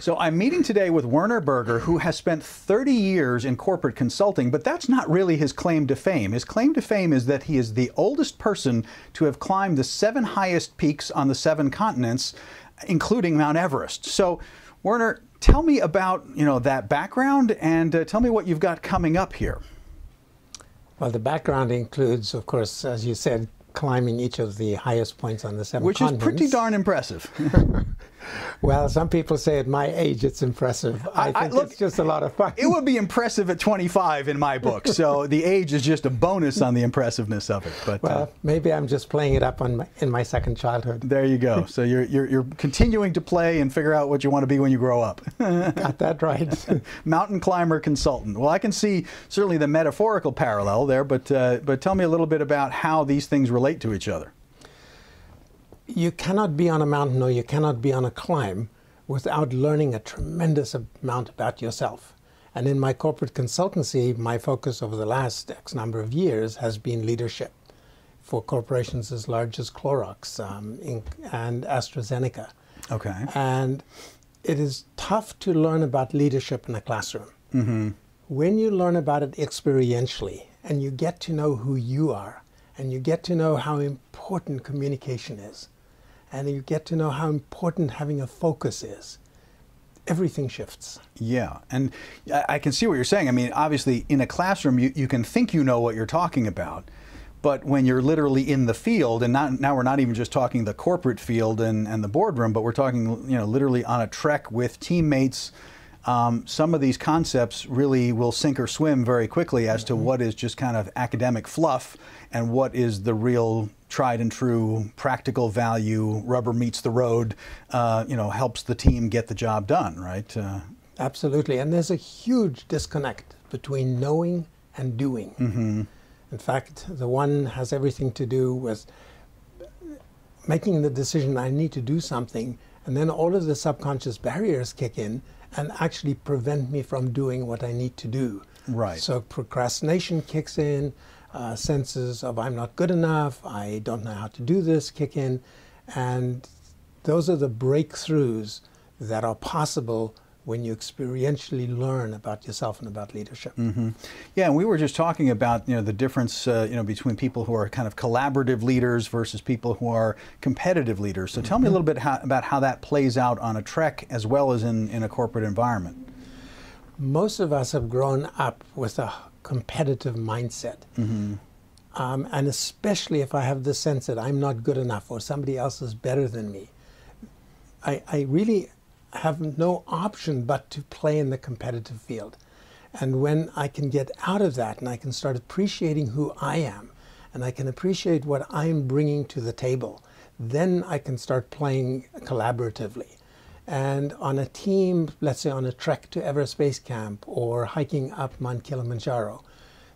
So I'm meeting today with Werner Berger, who has spent 30 years in corporate consulting, but that's not really his claim to fame. His claim to fame is that he is the oldest person to have climbed the 7 highest peaks on the 7 continents, including Mount Everest. So, Werner, tell me about that background, and tell me what you've got coming up here. Well, the background includes, of course, as you said, climbing each of the highest points on the 7 Which continents. is pretty darn impressive. Well, some people say at my age it's impressive. I think look, it's just a lot of fun. It would be impressive at 25 in my book, so the age is just a bonus on the impressive-ness of it. But well, maybe I'm just playing it up in my second childhood. There you go. So you're continuing to play and figure out what you want to be when you grow up. Got that right. Mountain climber consultant. Well, I can see certainly the metaphorical parallel there, but tell me a little bit about how these things relate to each other. You cannot be on a mountain or you cannot be on a climb without learning a tremendous amount about yourself. And in my corporate consultancy, my focus over the last X number of years has been leadership for corporations as large as Clorox and AstraZeneca. Okay. And it is tough to learn about leadership in a classroom. Mm-hmm. When you learn about it experientially and you get to know who you are and you get to know how important communication is, and you get to know how important having a focus is, everything shifts. Yeah, and I can see what you're saying. I mean, obviously, in a classroom, you can think you know what you're talking about, but when you're literally in the field, and now we're not even just talking the corporate field and the boardroom, but we're talking, literally on a trek with teammates. Some of these concepts really will sink or swim very quickly as to what is just kind of academic fluff and what is the real tried and true practical value, rubber meets the road, helps the team get the job done, right? Absolutely, and there's a huge disconnect between knowing and doing. Mm-hmm. In fact, the one has everything to do with making the decision I need to do something, and then all of the subconscious barriers kick in and actually prevent me from doing what I need to do. Right. So procrastination kicks in, senses of I'm not good enough, I don't know how to do this kick in, and those are the breakthroughs that are possible when you experientially learn about yourself and about leadership. Mm-hmm. Yeah, and we were just talking about the difference between people who are kind of collaborative leaders versus people who are competitive leaders. So tell me a little bit about how that plays out on a trek as well as in a corporate environment. Most of us have grown up with a competitive mindset. Mm-hmm. And especially if I have the sense that I'm not good enough or somebody else is better than me, I really have no option but to play in the competitive field. And when I can get out of that and I can start appreciating who I am and I can appreciate what I'm bringing to the table, then I can start playing collaboratively. And on a team, let's say on a trek to Everest Base Camp or hiking up Mount Kilimanjaro,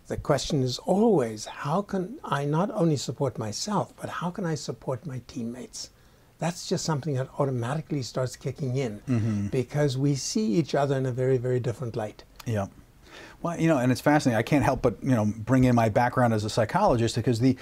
the question is always, how can I not only support myself, but how can I support my teammates? That's just something that automatically starts kicking in because we see each other in a very, very different light. Yeah. Well, and it's fascinating. I can't help but, bring in my background as a psychologist because it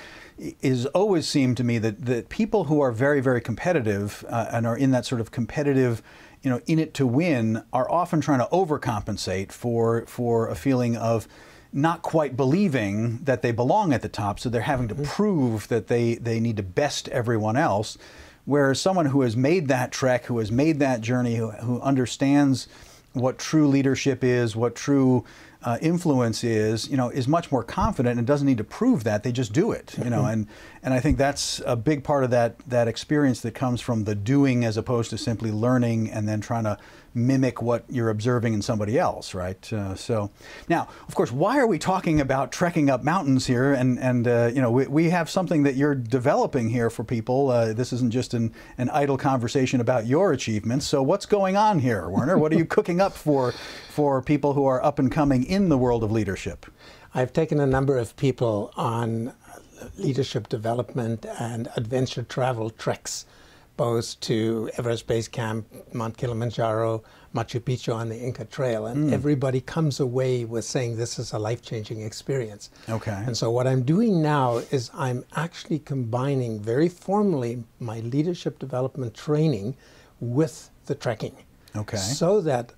has always seemed to me that people who are very, very competitive and are in that sort of competitive, in it to win are often trying to overcompensate for a feeling of not quite believing that they belong at the top. So they're having to prove that they need to best everyone else. Whereas someone who has made that trek, who has made that journey, who understands what true leadership is, what true influence is much more confident and doesn't need to prove that. They just do it, and I think that's a big part of that experience that comes from the doing as opposed to simply learning and then trying to mimic what you're observing in somebody else, right? So now, of course, why are we talking about trekking up mountains here? And we have something that you're developing here for people. This isn't just an idle conversation about your achievements. So what's going on here, Werner? What are you cooking up for people who are up and coming in the world of leadership? I've taken a number of people on leadership development and adventure travel treks, both to Everest Base Camp, Mount Kilimanjaro, Machu Picchu on the Inca Trail, and everybody comes away with saying this is a life-changing experience. Okay. And so what I'm doing now is I'm actually combining very formally my leadership development training with the trekking. Okay. So that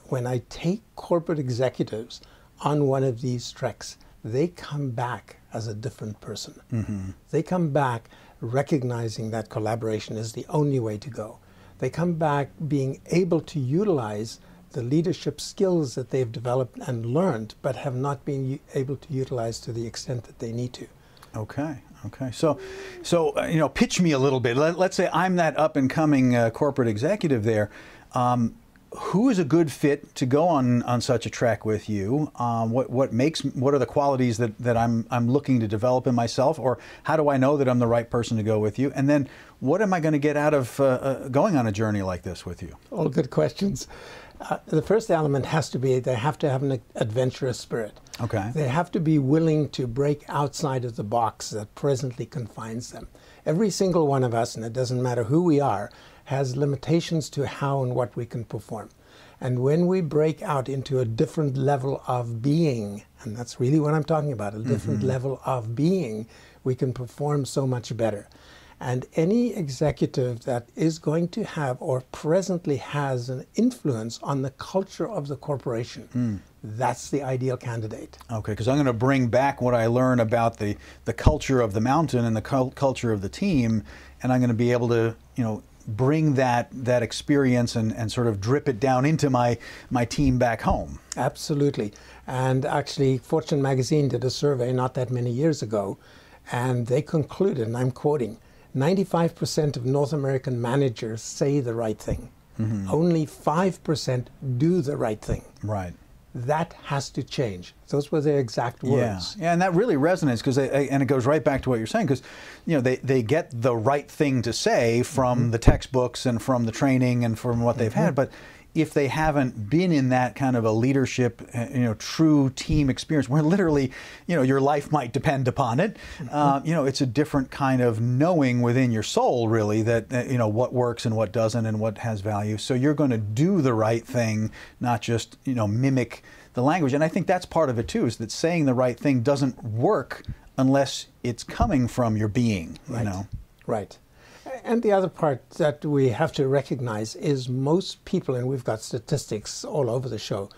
when I take corporate executives on one of these treks, they come back as a different person. They come back recognizing that collaboration is the only way to go. They come back being able to utilize the leadership skills that they've developed and learned, but have not been able to utilize to the extent that they need to. Okay. Okay. So you know, pitch me a little bit. Let's say I'm that up and coming corporate executive there. Who is a good fit to go on such a trek with you? What are the qualities that I'm looking to develop in myself, or how do I know that I'm the right person to go with you? And then what am I going to get out of going on a journey like this with you? All good questions. The first element has to be they have to have an adventurous spirit. Okay. They have to be willing to break outside of the box that presently confines them. Every single one of us, and it doesn't matter who we are, has limitations to how and what we can perform. And when we break out into a different level of being, and that's really what I'm talking about, a different level of being, we can perform so much better. And any executive that is going to have or presently has an influence on the culture of the corporation, that's the ideal candidate. Okay, because I'm going to bring back what I learned about the culture of the mountain and the culture of the team, and I'm going to be able to, you know, bring that experience and sort of drip it down into my team back home. Absolutely. And actually, Fortune magazine did a survey not that many years ago, and they concluded, and I'm quoting, 95% of North American managers say the right thing. Only 5% do the right thing. Right. That has to change. Those were their exact words. Yeah, and that really resonates because, and it goes right back to what you're saying, because you know they get the right thing to say from the textbooks and from the training and from what they've had, but if they haven't been in that kind of a leadership, you know, true team experience where literally, you know, your life might depend upon it, you know, it's a different kind of knowing within your soul, really, that, you know, what works and what doesn't and what has value. So you're going to do the right thing, not just, you know, mimic the language. And I think that's part of it too, is that saying the right thing doesn't work unless it's coming from your being, you know. Right. And the other part that we have to recognize is most people, and we've got statistics all over the show,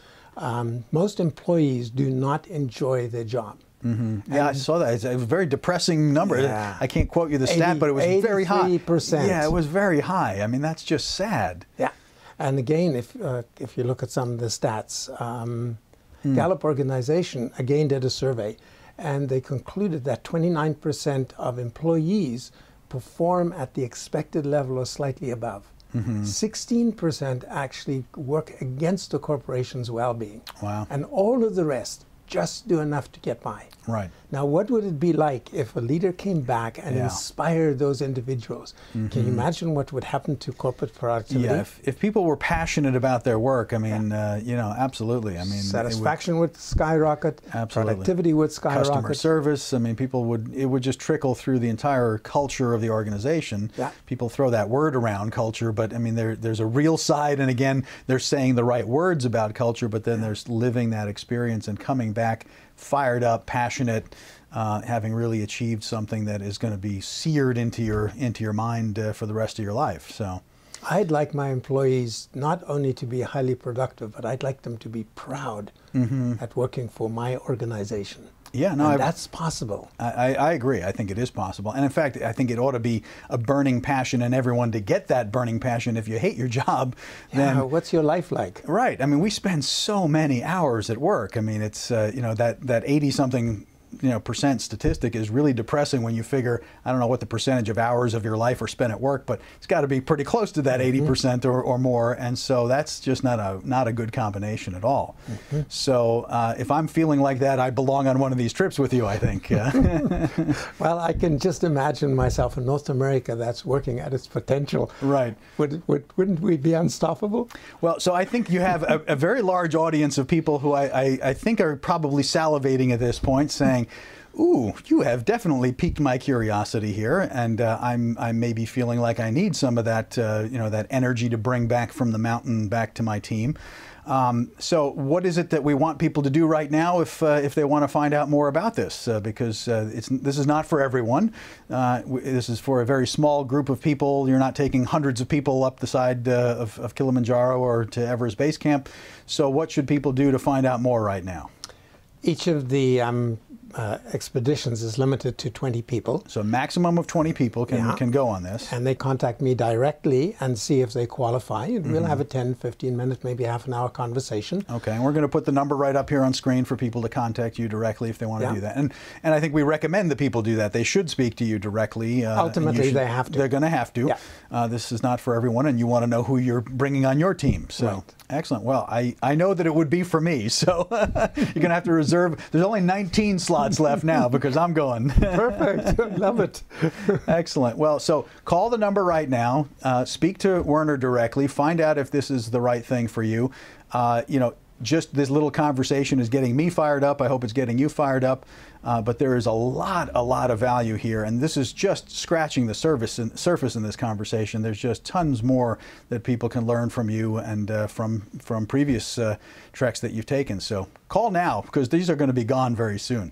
most employees do not enjoy their job. Yeah, I saw that. It was a very depressing number. Yeah. I can't quote you the stat, but it was very high. 83%. Yeah, it was very high. I mean, that's just sad. Yeah. And again, if you look at some of the stats, Gallup organization again did a survey, and they concluded that 29% of employees perform at the expected level or slightly above. 16% actually work against the corporation's well-being. Wow. And all of the rest just do enough to get by. Right. Now, what would it be like if a leader came back and inspired those individuals? Can you imagine what would happen to corporate productivity? Yeah, if people were passionate about their work, I mean, you know, absolutely. I mean, satisfaction would skyrocket. Absolutely. Productivity would skyrocket. Customer service. I mean, it would just trickle through the entire culture of the organization. Yeah. People throw that word around, culture, but I mean, there's a real side, and again, they're saying the right words about culture, but then there's living that experience and coming back fired up, passionate, having really achieved something that is going to be seared into your mind for the rest of your life. So, I'd like my employees not only to be highly productive, but I'd like them to be proud at working for my organization. Yeah, no, and that's possible. I agree. I think it is possible. And in fact, I think it ought to be a burning passion in everyone to get that burning passion. If you hate your job, then what's your life like? Right. I mean, we spend so many hours at work. I mean, it's, you know, that 80-something % statistic is really depressing when you figure, I don't know what the percentage of hours of your life are spent at work, but it's got to be pretty close to that 80% or more. And so that's just not a good combination at all. So if I'm feeling like that, I belong on one of these trips with you, I think. Well, I can just imagine myself in North America that's working at its potential. Right. Wouldn't we be unstoppable? Well, so I think you have a very large audience of people who I think are probably salivating at this point, saying, Ooh, you have definitely piqued my curiosity here, and I may be feeling like I need some of that, that energy to bring back from the mountain back to my team. So what is it that we want people to do right now if they want to find out more about this? Because this is not for everyone. This is for a very small group of people. You're not taking hundreds of people up the side of Kilimanjaro or to Everest Base Camp. So what should people do to find out more right now? Each of the expeditions is limited to 20 people. So a maximum of 20 people can go on this. And they contact me directly and see if they qualify. And we'll have a 10, 15 minute, maybe half an hour conversation. Okay, and we're going to put the number right up here on screen for people to contact you directly if they want to do that. And I think we recommend that people do that. They should speak to you directly. Ultimately, they have to. They're going to have to. Yeah. This is not for everyone, and you want to know who you're bringing on your team. So excellent. Well, I know that it would be for me, so you're going to have to reserve. There's only 19 slots left now because I'm going. Perfect. Love it. Excellent. Well, so call the number right now. Speak to Werner directly. Find out if this is the right thing for you. Just this little conversation is getting me fired up. I hope it's getting you fired up. But there is a lot of value here, and this is just scratching the surface in this conversation. There's just tons more that people can learn from you and from previous treks that you've taken. So call now, because these are going to be gone very soon.